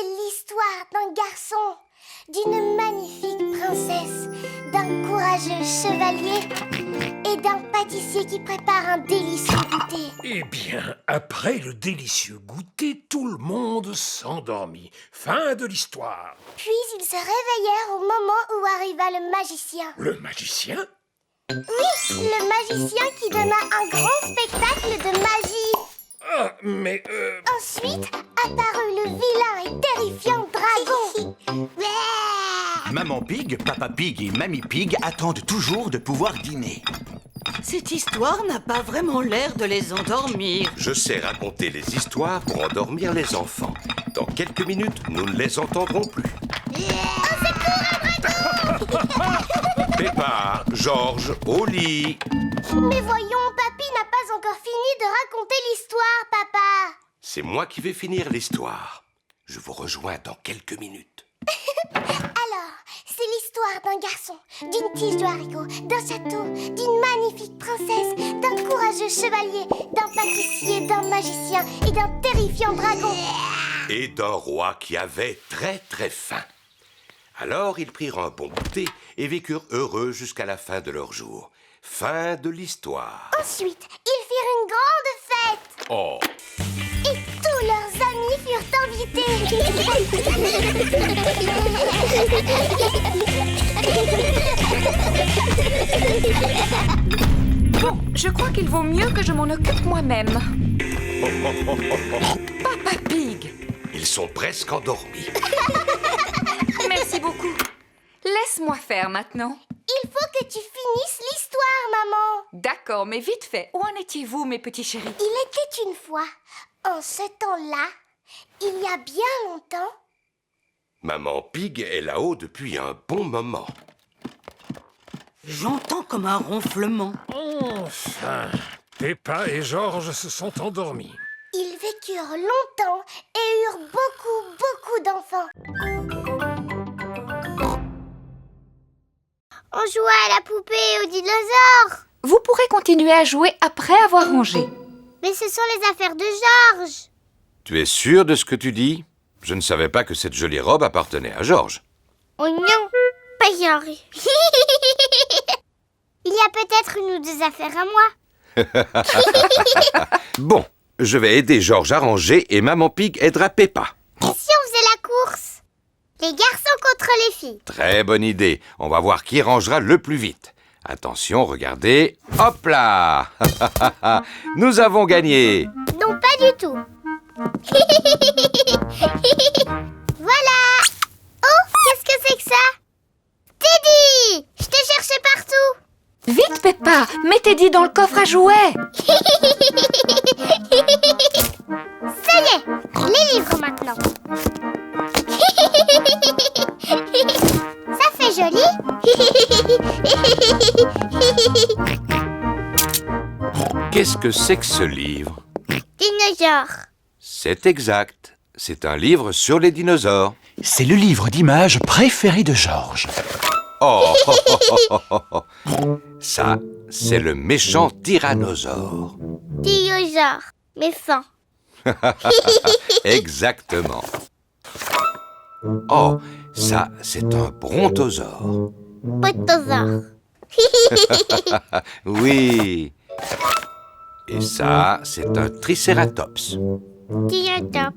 C'est l'histoire d'un garçon, d'une magnifique princesse, d'un courageux chevalier et d'un pâtissier qui prépare un délicieux goûter. Eh bien, après le délicieux goûter, tout le monde s'endormit. Fin de l'histoire. Puis ils se réveillèrent au moment où arriva le magicien. Le magicien? Oui, le magicien qui donna un grand spectacle de magie. Ah, mais Ensuite apparut le vilain et terrifiant dragon. Maman Pig, Papa Pig et Mamie Pig attendent toujours de pouvoir dîner. Cette histoire n'a pas vraiment l'air de les endormir. Je sais raconter les histoires pour endormir les enfants. Dans quelques minutes, nous ne les entendrons plus. Peppa, Georges, au lit. Mais voyons, papy n'a pas encore fini de raconter l'histoire, papa. C'est moi qui vais finir l'histoire. Je vous rejoins dans quelques minutes. Alors, c'est l'histoire d'un garçon, d'une tige de haricots, d'un château, d'une magnifique princesse, d'un courageux chevalier, d'un pâtissier, d'un magicien et d'un terrifiant dragon. Et d'un roi qui avait très très faim. Alors ils prirent un bon goûter et vécurent heureux jusqu'à la fin de leur jour. Fin de l'histoire. Ensuite, ils firent une grande fête Oh, et tous leurs amis furent invités. Bon, je crois qu'il vaut mieux que je m'en occupe moi-même. Papa Pig, ils sont presque endormis. merci beaucoup. Laisse-moi faire maintenant. Il faut que tu finisses l'histoire, maman. D'accord, mais vite fait. Où en étiez-vous, mes petits chéris? Il était une fois, en ce temps-là, il y a bien longtemps. Maman Pig est là-haut depuis un bon moment. J'entends comme un ronflement. enfin, Peppa et Georges se sont endormis. Ils vécurent longtemps et eurent beaucoup d'enfants. On jouait à la poupée et aux dinosaures. Vous pourrez continuer à jouer après avoir rangé. Mais ce sont les affaires de Georges. Tu es sûr de ce que tu dis? Je ne savais pas que cette jolie robe appartenait à Georges. Oh non, pas Georges. Il y a peut-être une ou deux affaires à moi. Bon, je vais aider Georges à ranger et Maman Pig aidera Peppa. Et si on faisait la course? Les garçons contre les filles. Très bonne idée. On va voir qui rangera le plus vite. Attention, regardez. Hop là! Nous avons gagné. Non, pas du tout. Voilà. Oh, qu'est-ce que c'est que ça? Teddy! Je t'ai cherché partout. Vite, Peppa, mets Teddy dans le coffre à jouets. Ça y est, les livres maintenant. Ça fait joli. Qu'est-ce que c'est que ce livre? Dinosaure. C'est exact. C'est un livre sur les dinosaures. C'est le livre d'images préféré de Georges. Oh! Ça, c'est le méchant tyrannosaure. Dinosaure. Méchant. Exactement. Oh, ça, c'est un brontosaure. Potosaure. Oui. Et ça, c'est un tricératops. Dinotope.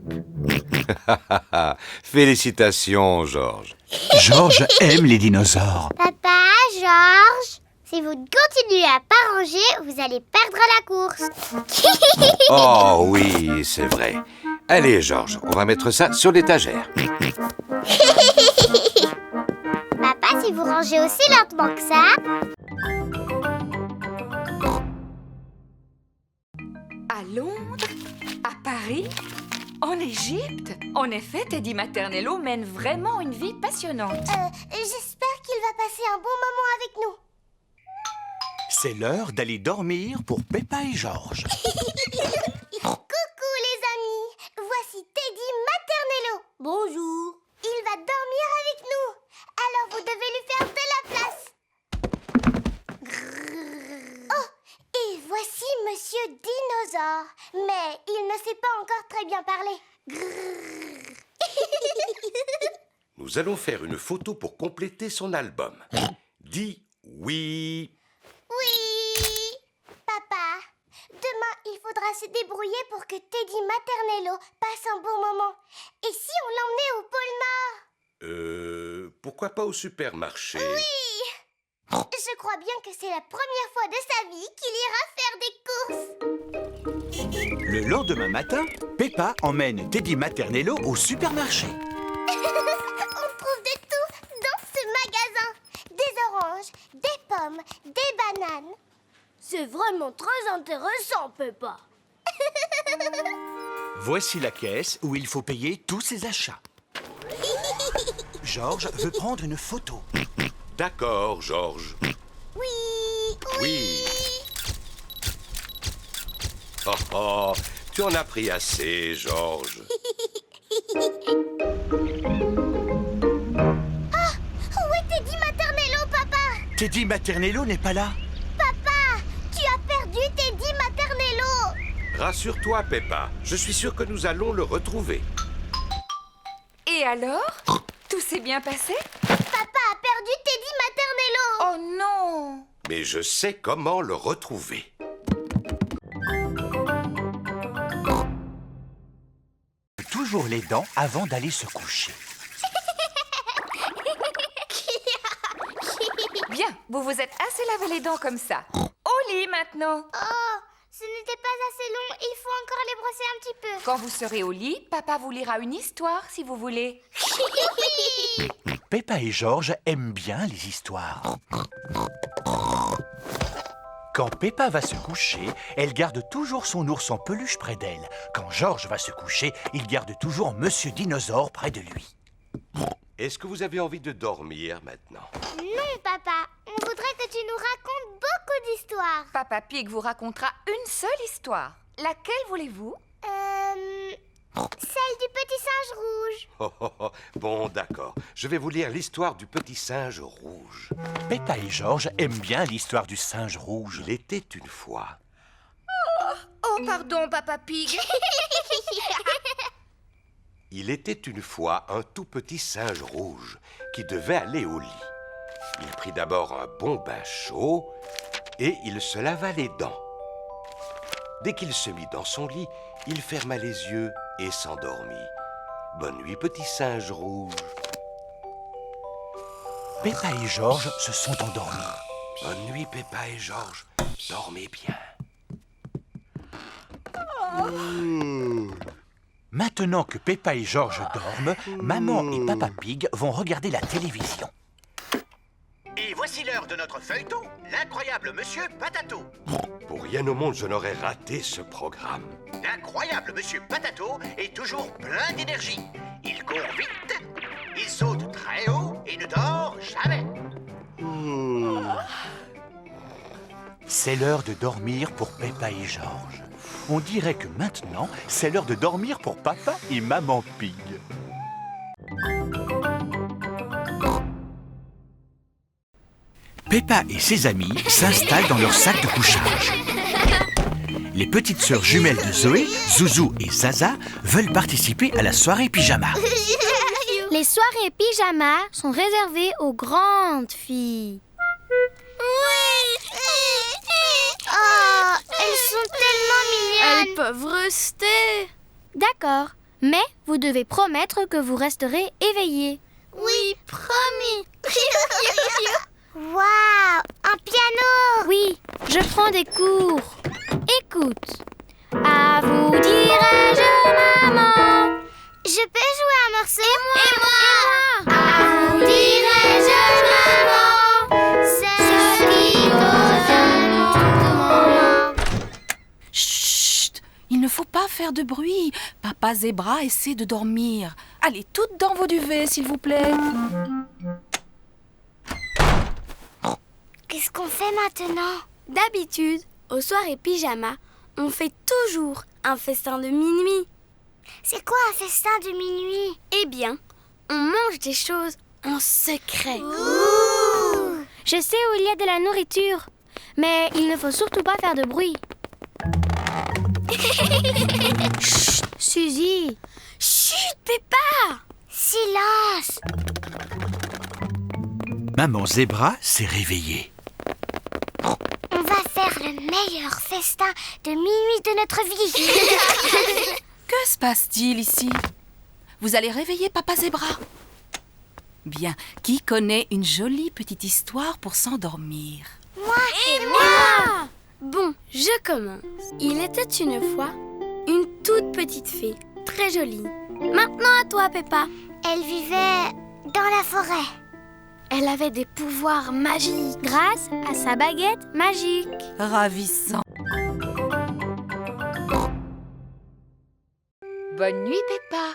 Félicitations, Georges. Georges aime les dinosaures. Papa, Georges, si vous continuez à pas ranger, vous allez perdre la course. Oh oui, c'est vrai. Allez, Georges, on va mettre ça sur l'étagère. Papa, si vous rangez aussi lentement que ça... À Londres? À Paris? En Égypte? En effet, Teddy Maternello mène vraiment une vie passionnante. J'espère qu'il va passer un bon moment avec nous. C'est l'heure d'aller dormir pour Peppa et Georges. Coucou les amis, voici Teddy Maternello. Bonjour. Il va dormir avec nous, alors vous devez lui faire de la place. Oh, et voici Monsieur Dinosaure, mais il ne sait pas encore très bien parler. Nous allons faire une photo pour compléter son album. Dis oui. Oui. Papa, demain, il faudra se débrouiller pour que Teddy Maternello passe un bon moment. Et si on l'emmenait au pôle Nord? Pourquoi pas au supermarché? Je crois bien que c'est la première fois de sa vie qu'il ira faire des courses. Le lendemain matin, Peppa emmène Teddy Maternello au supermarché. On trouve de tout dans ce magasin. Des oranges, des pommes, des bananes. C'est vraiment très intéressant, Peppa. Voici la caisse où il faut payer tous ses achats. Georges veut prendre une photo. D'accord, Georges. Oui. Oh, oh, tu en as pris assez, Georges. Où est Teddy Maternello, papa? Teddy Maternello n'est pas là. Papa, tu as perdu Teddy Maternello. Rassure-toi, Peppa. Je suis sûr que nous allons le retrouver. Et alors? Tout s'est bien passé? Papa a perdu Teddy Maternello. Oh non! Mais je sais comment le retrouver. Toujours les dents avant d'aller se coucher. Bien, vous vous êtes assez lavé les dents comme ça. Au lit maintenant. Oh, ce n'était pas assez long. Il faut encore les brosser un petit peu. Quand vous serez au lit, papa vous lira une histoire si vous voulez. Peppa et Georges aiment bien les histoires. Quand Peppa va se coucher, elle garde toujours son ours en peluche près d'elle. Quand Georges va se coucher, il garde toujours Monsieur Dinosaure près de lui. Est-ce que vous avez envie de dormir maintenant? Non, papa. On voudrait que tu nous racontes beaucoup d'histoires. Papa Pig vous racontera une seule histoire. Laquelle voulez-vous? Celle du petit singe rouge. Oh, oh, oh. Bon, d'accord. Je vais vous lire l'histoire du petit singe rouge. Peppa et Georges aiment bien l'histoire du singe rouge. Il était une fois. Oh, pardon, Papa Pig. Il était une fois un tout petit singe rouge qui devait aller au lit. Il prit d'abord un bon bain chaud et il se lava les dents. Dès qu'il se mit dans son lit, il ferma les yeux et s'endormit. Bonne nuit, petit singe rouge. Peppa et Georges se sont endormis. Bonne nuit, Peppa et Georges. Dormez bien. Maintenant que Peppa et Georges dorment, Maman et Papa Pig vont regarder la télévision. Et voici l'heure de notre feuilleton, l'incroyable Monsieur Patato. Pour rien au monde, je n'aurais raté ce programme. L'incroyable Monsieur Patato est toujours plein d'énergie. Il court vite, il saute très haut et ne dort jamais. C'est l'heure de dormir pour Peppa et Georges. On dirait que maintenant, c'est l'heure de dormir pour Papa et Maman Pig. Peppa et ses amis s'installent dans leur sac de couchage. Les petites sœurs jumelles de Zoé, Zouzou et Zaza, veulent participer à la soirée pyjama. Les soirées pyjama sont réservées aux grandes filles. Oh, elles sont tellement mignonnes. Elles peuvent rester. D'accord, mais vous devez promettre que vous resterez éveillés. Oui, promis. Waouh, un piano. Oui, je prends des cours. Écoute. À vous dirai-je, maman. Je peux jouer un morceau. Et moi. À vous dirai-je, maman, ce qui cause un moment. Chut! Il ne faut pas faire de bruit. Papa Zébra essaie de dormir. Allez, toutes dans vos duvets, s'il vous plaît. Qu'est-ce qu'on fait maintenant? D'habitude, aux soirées pyjama, on fait toujours un festin de minuit. C'est quoi un festin de minuit? Eh bien, on mange des choses en secret. Ouh. Je sais où il y a de la nourriture, mais il ne faut surtout pas faire de bruit. Chut, Suzy. Chut, Peppa! Silence! Maman Zébra s'est réveillée. On va faire le meilleur festin de minuit de notre vie. Que se passe-t-il ici? Vous allez réveiller Papa Zébra. Bien, qui connaît une jolie petite histoire pour s'endormir? Moi! Bon, je commence. Il était une fois une toute petite fée, très jolie. Maintenant à toi, Peppa. Elle vivait dans la forêt. Elle avait des pouvoirs magiques grâce à sa baguette magique. Ravissant. Bonne nuit, Peppa.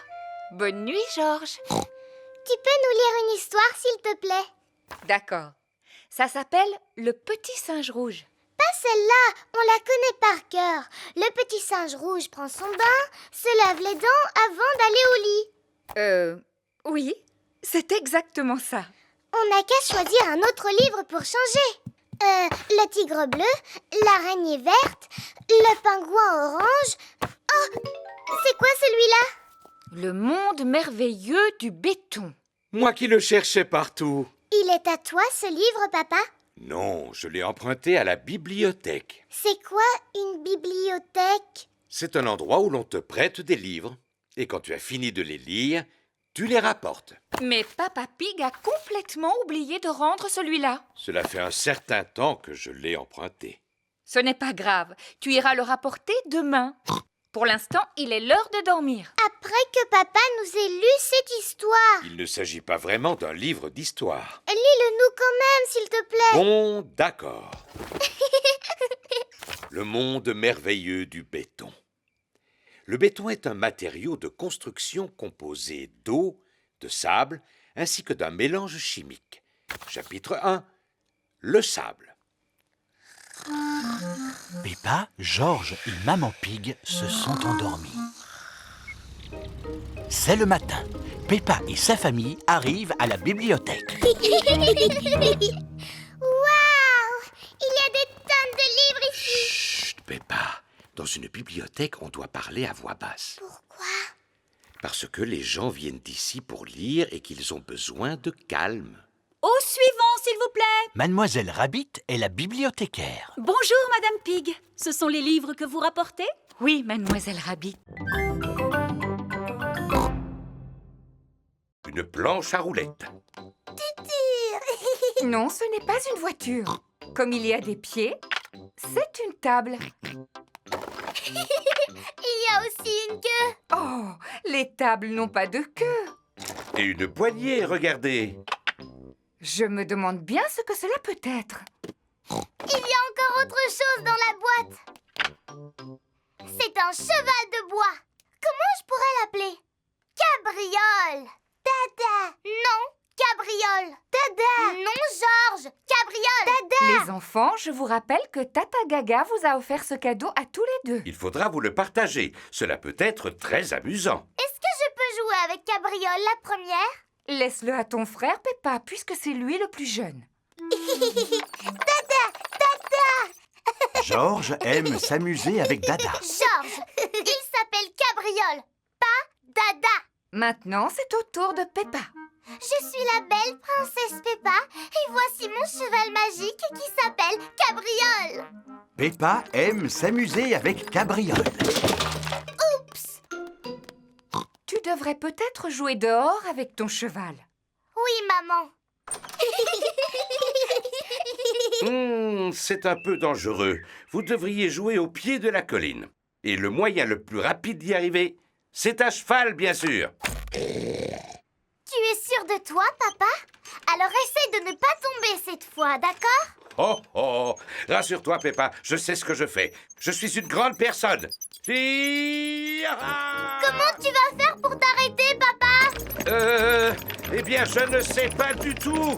Bonne nuit, Georges. Tu peux nous lire une histoire, s'il te plaît? D'accord. Ça s'appelle Le Petit Singe Rouge. Pas celle-là, on la connaît par cœur. Le petit singe rouge prend son bain, se lave les dents avant d'aller au lit. Oui, c'est exactement ça. On n'a qu'à choisir un autre livre pour changer. Le tigre bleu, l'araignée verte, le pingouin orange. Oh, c'est quoi celui-là? Le monde merveilleux du béton. Moi qui le cherchais partout. Il est à toi ce livre, papa? Non, je l'ai emprunté à la bibliothèque. C'est quoi une bibliothèque? C'est un endroit où l'on te prête des livres. Et quand tu as fini de les lire, tu les rapportes. Mais Papa Pig a complètement oublié de rendre celui-là. Cela fait un certain temps que je l'ai emprunté. Ce n'est pas grave, tu iras le rapporter demain. Pour l'instant, il est l'heure de dormir. Après que papa nous ait lu cette histoire. Il ne s'agit pas vraiment d'un livre d'histoire. Lis-le-nous quand même, s'il te plaît. Bon, d'accord. Le monde merveilleux du béton. Le béton est un matériau de construction composé d'eau, de sable, ainsi que d'un mélange chimique. Chapitre 1. Le sable. Peppa, Georges et Maman Pig se sont endormis. C'est le matin. Peppa et sa famille arrivent à la bibliothèque. Waouh! Il y a des tonnes de livres ici. Chut, Peppa. Dans une bibliothèque, on doit parler à voix basse. Pourquoi? Parce que les gens viennent d'ici pour lire et qu'ils ont besoin de calme. Au suivant, s'il vous plaît. Mademoiselle Rabbit est la bibliothécaire. Bonjour, Madame Pig. Ce sont les livres que vous rapportez? Oui, Mademoiselle Rabbit. Une planche à roulettes. Non, ce n'est pas une voiture. Comme il y a des pieds, c'est une table. Il y a aussi une queue. Oh, les tables n'ont pas de queue. Et une poignée, regardez. Je me demande bien ce que cela peut être. Il y a encore autre chose dans la boîte. C'est un cheval de bois. Comment je pourrais l'appeler? Cabriole. Dada. Non, cabriole. Dada. Non, Georges. Cabriole. Dada. Les enfants, je vous rappelle que Tata Gaga vous a offert ce cadeau à tous les deux. Il faudra vous le partager. Cela peut être très amusant. Est-ce que je peux jouer avec Cabriole la première? Laisse-le à ton frère, Peppa, puisque c'est lui le plus jeune. Dada. Dada. Georges aime s'amuser avec Dada. Georges. Il s'appelle Cabriole, pas Dada. Maintenant, c'est au tour de Peppa. Je suis la belle princesse Peppa et voici mon cheval magique qui s'appelle Cabriole. Peppa aime s'amuser avec Cabriole. Oups. Tu devrais peut-être jouer dehors avec ton cheval. Oui, maman. C'est un peu dangereux. Vous devriez jouer au pied de la colline. Et le moyen le plus rapide d'y arriver, c'est à cheval, bien sûr. Tu es sûr de toi, papa? Alors essaye de ne pas tomber cette fois, d'accord? Oh, oh, rassure-toi, Peppa, je sais ce que je fais. Je suis une grande personne. Comment tu vas faire pour t'arrêter, papa? Eh bien, je ne sais pas du tout.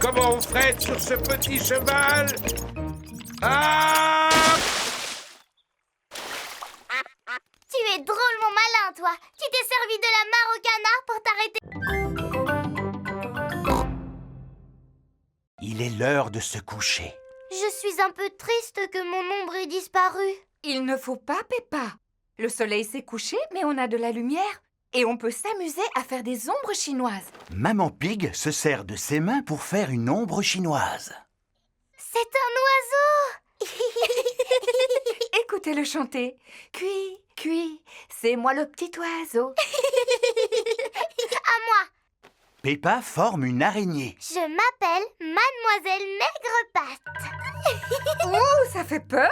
Comment on freine sur ce petit cheval? Ah! Tu es drôlement malin, toi. Tu t'es servi de la mare au canard pour t'arrêter. Il est l'heure de se coucher. Je suis un peu triste que mon ombre ait disparu. Il ne faut pas, Peppa. Le soleil s'est couché, mais on a de la lumière. Et on peut s'amuser à faire des ombres chinoises. Maman Pig se sert de ses mains pour faire une ombre chinoise. C'est un oiseau. Écoutez-le chanter. Cui, cui, c'est moi le petit oiseau. À moi. Peppa forme une araignée. Je m'appelle Mademoiselle Maigrepatte. Oh, ça fait peur.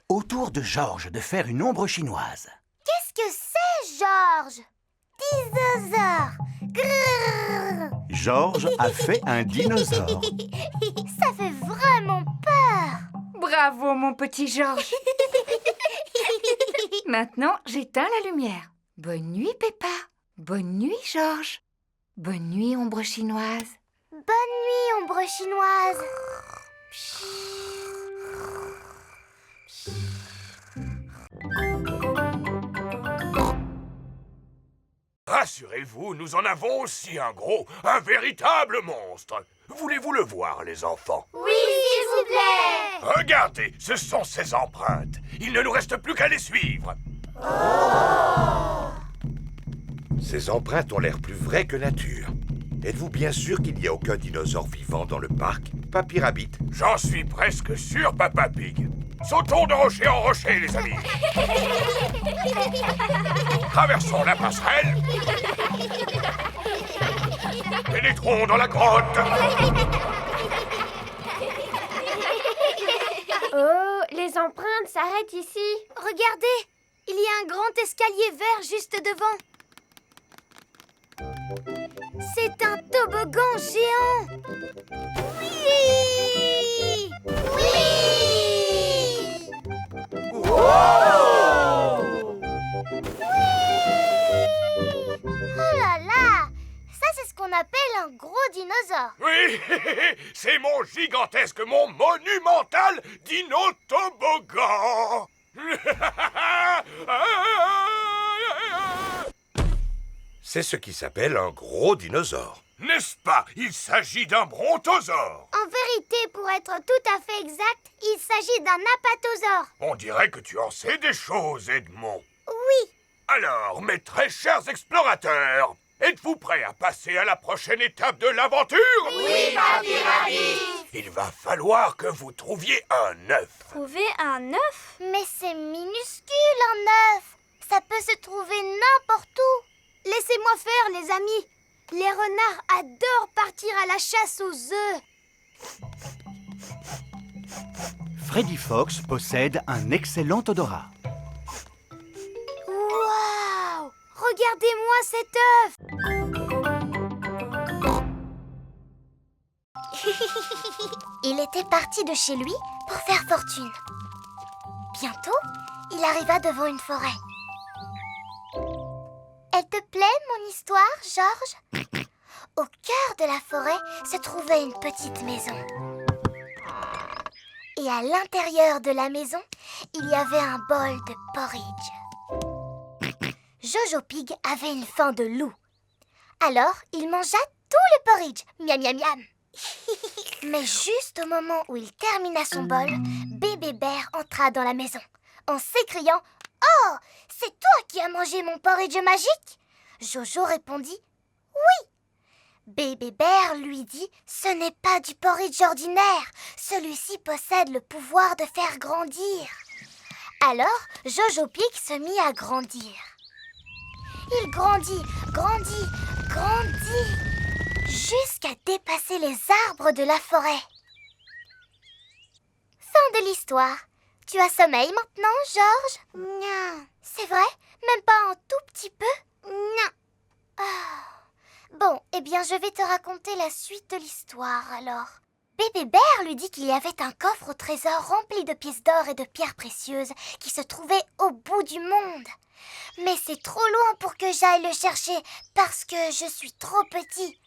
Autour de Georges de faire une ombre chinoise. Qu'est-ce que c'est, Georges? Dinosaure. Grrr. Georges a fait un dinosaure. Ça fait vraiment peur. Bravo, mon petit Georges. Maintenant, j'éteins la lumière. Bonne nuit, Peppa. Bonne nuit, Georges. Bonne nuit, ombre chinoise. Bonne nuit, ombre chinoise. Rassurez-vous, nous en avons aussi un gros, un véritable monstre. Voulez-vous le voir, les enfants? Oui, s'il vous plaît. Regardez, ce sont ses empreintes. Il ne nous reste plus qu'à les suivre. Ces empreintes ont l'air plus vraies que nature. Êtes-vous bien sûr qu'il n'y a aucun dinosaure vivant dans le parc, Papy Rabbit? J'en suis presque sûr, Papa Pig. Sautons de rocher en rocher, les amis. Traversons la passerelle. Pénétrons dans la grotte. Oh, les empreintes s'arrêtent ici. Regardez, il y a un grand escalier vert juste devant. C'est un toboggan géant. Oui! Oui! Oh là là! Ça, c'est ce qu'on appelle un gros dinosaure. Oui, c'est mon gigantesque, mon monumental dino-toboggan. C'est ce qui s'appelle un gros dinosaure. N'est-ce pas? Il s'agit d'un brontosaure. En vérité, pour être tout à fait exact, il s'agit d'un apatosaure. On dirait que tu en sais des choses, Edmond. Oui. Alors, mes très chers explorateurs, êtes-vous prêts à passer à la prochaine étape de l'aventure? Oui, Papy Rabbit. Il va falloir que vous trouviez un œuf. Trouver un œuf? Mais c'est minuscule, un œuf. Ça peut se trouver n'importe où. Laissez-moi faire, les amis. Les renards adorent partir à la chasse aux œufs. Freddy Fox possède un excellent odorat. Waouh! Regardez-moi cet œuf. Il était parti de chez lui pour faire fortune. Bientôt, il arriva devant une forêt. Elle te plaît, mon histoire, Georges? Au cœur de la forêt se trouvait une petite maison. Et à l'intérieur de la maison, il y avait un bol de porridge. Jojo Pig avait une faim de loup. Alors, il mangea tout le porridge. Miam, miam, miam. Mais juste au moment où il termina son bol, Bébé Bear entra dans la maison en s'écriant « Oh, c'est toi qui as mangé mon porridge magique ?» Jojo répondit « Oui !» Bébé Bear lui dit « Ce n'est pas du porridge ordinaire. Celui-ci possède le pouvoir de faire grandir. » Alors, Jojo Pig se mit à grandir. Il grandit, grandit, grandit, jusqu'à dépasser les arbres de la forêt. Fin de l'histoire. Tu as sommeil maintenant, Georges? Non. C'est vrai? Même pas un tout petit peu? Non. Oh. Bon, eh bien, je vais te raconter la suite de l'histoire, alors. Bébé Bear lui dit qu'il y avait un coffre au trésor rempli de pièces d'or et de pierres précieuses qui se trouvait au bout du monde. Mais c'est trop loin pour que j'aille le chercher parce que je suis trop petit.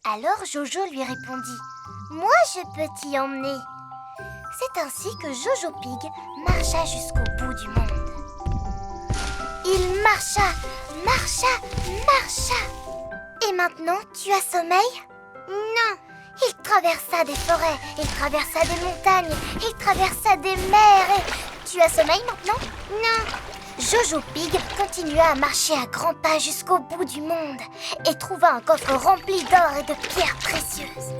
Alors Jojo lui répondit « Moi, je peux t'y emmener. » C'est ainsi que Jojo Pig marcha jusqu'au bout du monde. Il marcha, marcha, marcha. Et maintenant, tu as sommeil? Non. Il traversa des forêts, il traversa des montagnes, il traversa des mers et... Tu as sommeil maintenant? Non. Jojo Pig continua à marcher à grands pas jusqu'au bout du monde et trouva un coffre rempli d'or et de pierres précieuses.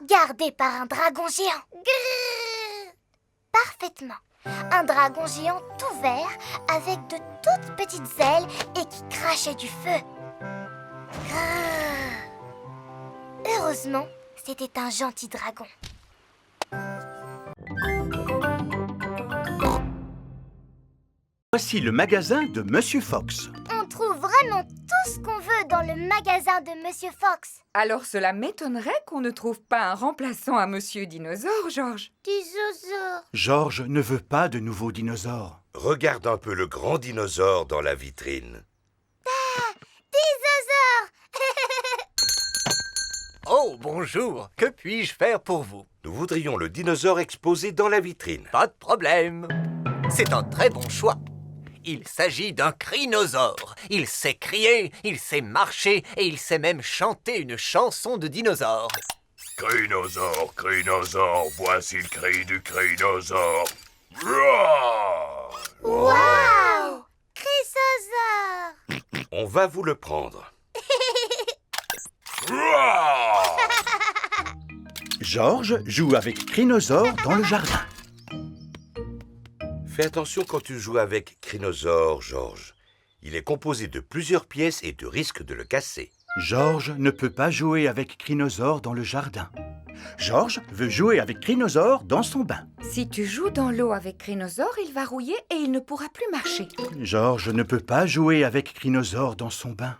Gardé par un dragon géant. Grrr. Parfaitement. Un dragon géant tout vert avec de toutes petites ailes et qui crachait du feu. Grrr. Heureusement, c'était un gentil dragon. Voici le magasin de Monsieur Fox. On trouve vraiment tout ce qu'on veut dans le magasin de Monsieur Fox. Alors cela m'étonnerait qu'on ne trouve pas un remplaçant à Monsieur Dinosaure, Georges. Dinosaure. Georges ne veut pas de nouveaux dinosaures. Regarde un peu le grand dinosaure dans la vitrine. Dinosaure. Oh, bonjour. Que puis-je faire pour vous? Nous voudrions le dinosaure exposé dans la vitrine. Pas de problème. C'est un très bon choix. Il s'agit d'un crinosaure. Il sait crier, il sait marcher et il sait même chanter une chanson de dinosaure. Crinosaure, crinosaure, voici le cri du crinosaure. Roar! Wow. Chrysosaure. On va vous le prendre. Roar! Georges joue avec Crinosaure dans le jardin. Fais attention quand tu joues avec Crinosaure, Georges. Il est composé de plusieurs pièces et tu risques de le casser. Georges ne peut pas jouer avec Crinosaure dans le jardin. Georges veut jouer avec Crinosaure dans son bain. Si tu joues dans l'eau avec Crinosaure, il va rouiller et il ne pourra plus marcher. Georges ne peut pas jouer avec Crinosaure dans son bain.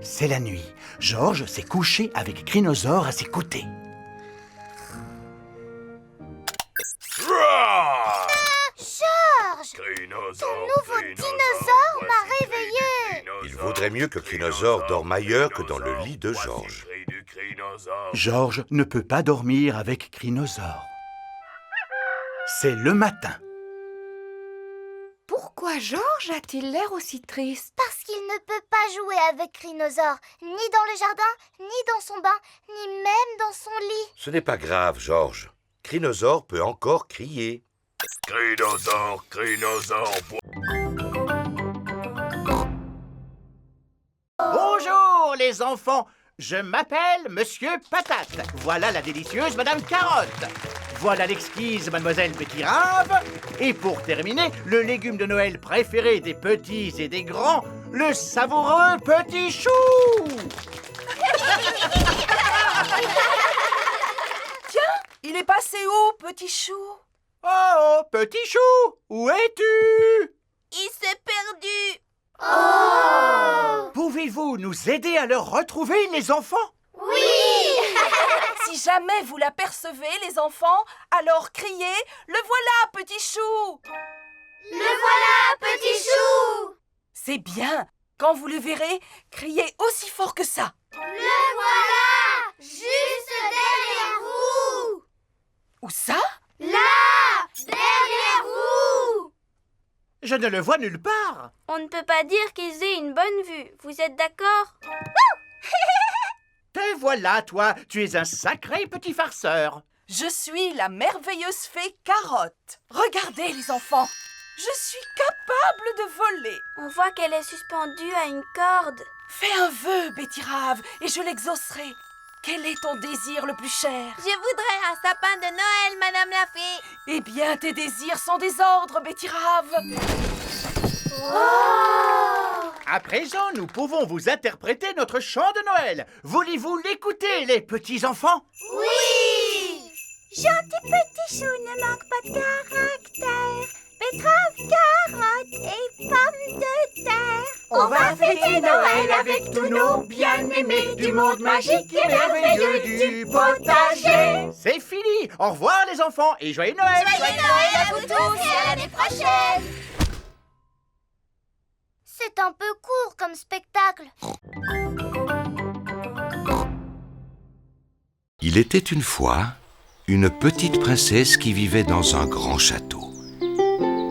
C'est la nuit. Georges s'est couché avec Crinosaure à ses côtés. Roar! Georges, Crinosaure, ton nouveau dinosaure m'a réveillé. Il vaudrait mieux que Crinosaure dorme ailleurs que dans le lit de Georges. Georges ne peut pas dormir avec Crinosaure. C'est le matin. Pourquoi Georges a-t-il l'air aussi triste? Parce qu'il ne peut pas jouer avec Crinosaure, ni dans le jardin, ni dans son bain, ni même dans son lit. Ce n'est pas grave, Georges. Crinosaure peut encore crier. Crinosaure, crinosaure, Bonjour les enfants, je m'appelle Monsieur Patate. Voilà la délicieuse Madame Carotte. Voilà l'exquise Mademoiselle Betty-Rave. Et pour terminer, le légume de Noël préféré des petits et des grands, le savoureux Petit Chou. Il est passé où, Petit Chou? Oh, Petit Chou, où es-tu? Il s'est perdu. Pouvez-vous nous aider à le retrouver, les enfants? Oui. Si jamais vous l'apercevez, les enfants, alors criez « Le voilà, Petit Chou !» Le voilà, Petit Chou. C'est bien. Quand vous le verrez, criez aussi fort que ça. Le voilà, juste derrière vous. Où ça? Là, derrière vous. Je ne le vois nulle part. On ne peut pas dire qu'ils aient une bonne vue. Vous êtes d'accord? Te voilà, toi. Tu es un sacré petit farceur. Je suis la merveilleuse fée Carotte. Regardez, les enfants. Je suis capable de voler. On voit qu'elle est suspendue à une corde. Fais un vœu, Betty-Rave, et je l'exaucerai. Quel est ton désir le plus cher? Je voudrais un sapin de Noël, Madame la Fée. Eh bien, tes désirs sont des ordres, Betty-Rave. À présent, nous pouvons vous interpréter notre chant de Noël. Voulez-vous l'écouter, les petits-enfants? Oui. Gentil petit chou ne manque pas de caractère. Betterave, carotte et pommes de terre. On va fêter Noël avec tous nos bien-aimés du monde magique et merveilleux du potager. C'est fini. Au revoir, les enfants, et joyeux Noël. Joyeux Noël à vous tous et à l'année prochaine. C'est un peu court comme spectacle. Il était une fois une petite princesse qui vivait dans un grand château.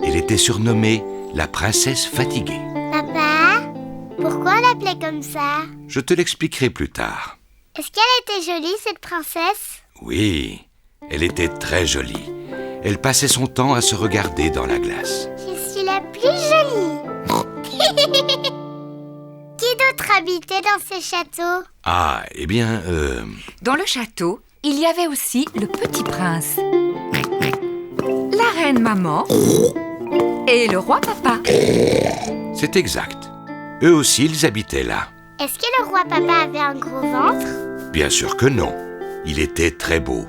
Elle était surnommée la princesse fatiguée. Papa, pourquoi on l'appelait comme ça? Je te l'expliquerai plus tard. Est-ce qu'elle était jolie, cette princesse? Oui, elle était très jolie, Elle passait son temps à se regarder dans la glace. Je suis la plus jolie. Qui d'autre habitait dans ce château? Ah, eh bien, Dans le château, il y avait aussi le petit prince, la reine maman et le roi papa. c'est exact. Eux aussi, ils habitaient là. Est-ce que le roi papa avait un gros ventre? Bien sûr que non. Il était très beau,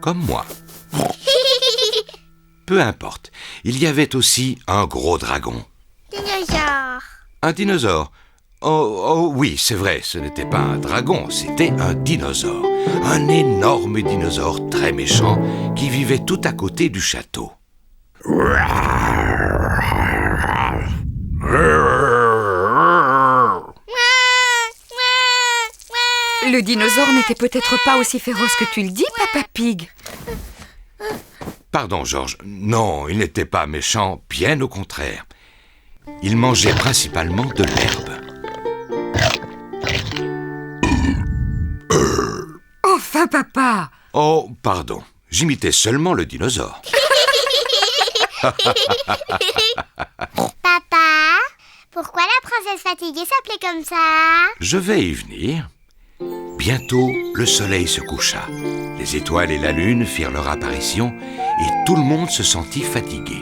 comme moi. Peu importe. Il y avait aussi un gros dragon. Dinosaure. Un dinosaure. Oh oui, c'est vrai, ce n'était pas un dragon, c'était un dinosaure. Un énorme dinosaure très méchant qui vivait tout à côté du château. Le dinosaure n'était peut-être pas aussi féroce que tu le dis, Papa Pig. Pardon, Georges. Non, il n'était pas méchant, bien au contraire. Il mangeait principalement de l'herbe. Enfin, papa! Oh, pardon. J'imitais seulement le dinosaure. Papa, pourquoi la princesse fatiguée s'appelait comme ça? Je vais y venir. Bientôt, le soleil se coucha. Les étoiles et la lune firent leur apparition et tout le monde se sentit fatigué.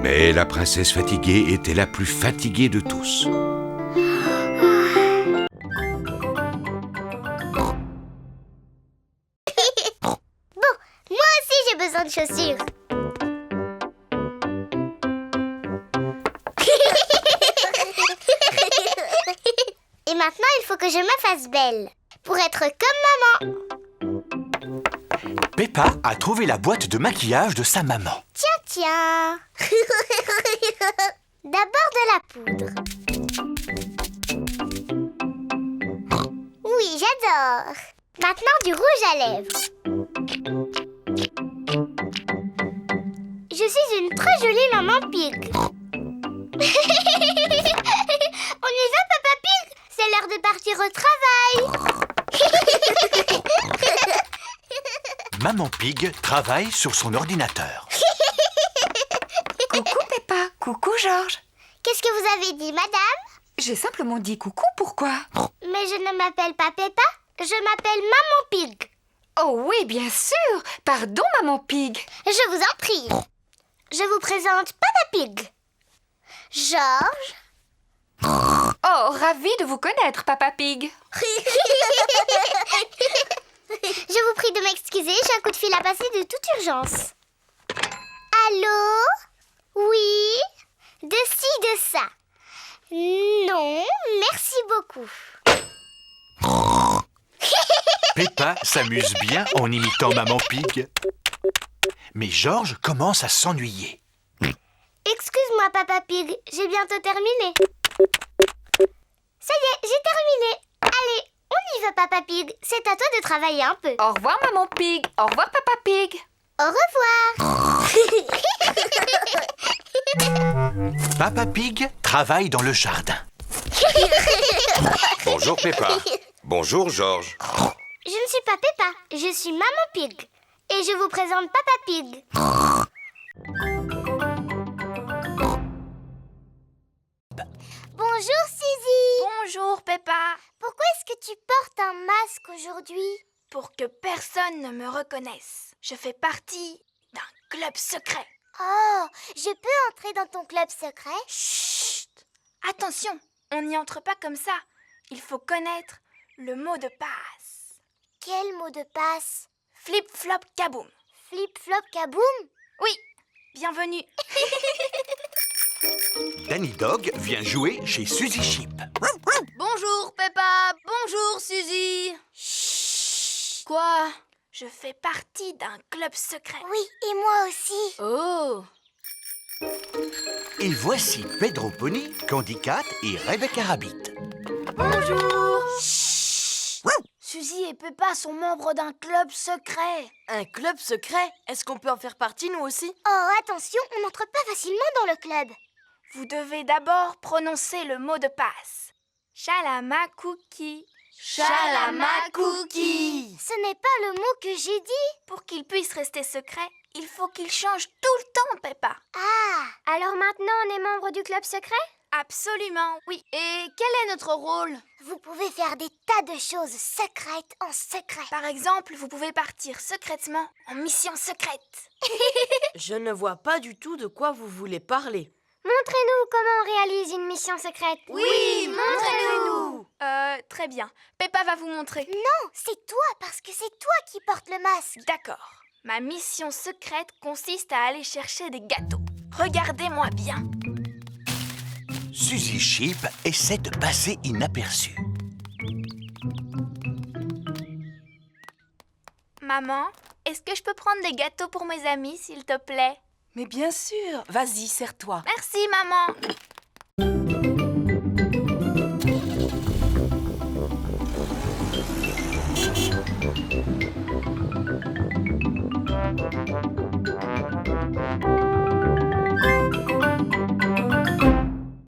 Mais la princesse fatiguée était la plus fatiguée de tous. Bon, moi aussi j'ai besoin de chaussures. Et maintenant, il faut que je me fasse belle pour être comme maman. Peppa a trouvé la boîte de maquillage de sa maman. Tiens. D'abord de la poudre. Oui, j'adore. Maintenant du rouge à lèvres. Je suis une très jolie maman Pig. On y va, Papa Pig? C'est l'heure de partir au travail. Maman Pig travaille sur son ordinateur. Coucou, Peppa. Coucou, Georges. Qu'est-ce que vous avez dit, madame? J'ai simplement dit coucou, pourquoi? Mais je ne m'appelle pas Peppa, je m'appelle Maman Pig. Oh oui, bien sûr. Pardon, Maman Pig. Je vous en prie. Je vous présente Papa Pig. Georges. Oh, ravi de vous connaître, Papa Pig. Je vous prie de m'excuser, j'ai un coup de fil à passer de toute urgence. Allô? Oui? De ci, de ça. Non, merci beaucoup. Peppa s'amuse bien en imitant Maman Pig. Mais Georges commence à s'ennuyer. Excuse-moi, Papa Pig, j'ai bientôt terminé. Ça y est, j'ai terminé. Allez, on y va, Papa Pig. C'est à toi de travailler un peu. Au revoir, Maman Pig. Au revoir, Papa Pig. Au revoir. Papa Pig travaille dans le jardin. Bonjour Peppa. Bonjour Georges. Je ne suis pas Peppa, je suis Maman Pig. Et je vous présente Papa Pig. Bonjour Suzy. Bonjour Peppa. Pourquoi est-ce que tu portes un masque aujourd'hui? Pour que personne ne me reconnaisse. Je fais partie d'un club secret. Oh, je peux entrer dans ton club secret? Chut! Attention, on n'y entre pas comme ça. Il faut connaître le mot de passe. Quel mot de passe? Flip flop kaboom. Flip flop kaboom? Oui, bienvenue. Danny Dog vient jouer chez Suzy Sheep. Bonjour Peppa, bonjour Suzy. Chut. Quoi? Je fais partie d'un club secret. Oui, et moi aussi. Oh. Et voici Pedro Pony, Candy Cat et Rebecca Rabbit. Bonjour. Suzy et Peppa sont membres d'un club secret. Un club secret? Est-ce qu'on peut en faire partie, nous aussi? Oh, attention, on n'entre pas facilement dans le club. Vous devez d'abord prononcer le mot de passe. Shalama cookie. Shalama cookie. Ce n'est pas le mot que j'ai dit. Pour qu'il puisse rester secret, il faut qu'il change tout le temps, Peppa. Ah, alors maintenant on est membre du club secret? Absolument, oui. Et quel est notre rôle? Vous pouvez faire des tas de choses secrètes en secret. Par exemple, vous pouvez partir secrètement en mission secrète. Je ne vois pas du tout de quoi vous voulez parler. Montrez-nous comment on réalise une mission secrète. Oui, montrez-nous. Très bien. Peppa va vous montrer. Non, c'est toi, parce que c'est toi qui portes le masque. D'accord. Ma mission secrète consiste à aller chercher des gâteaux. Regardez-moi bien. Suzy Sheep essaie de passer inaperçue. Maman, est-ce que je peux prendre des gâteaux pour mes amis, s'il te plaît? Mais bien sûr. Vas-y, serre-toi. Merci, maman.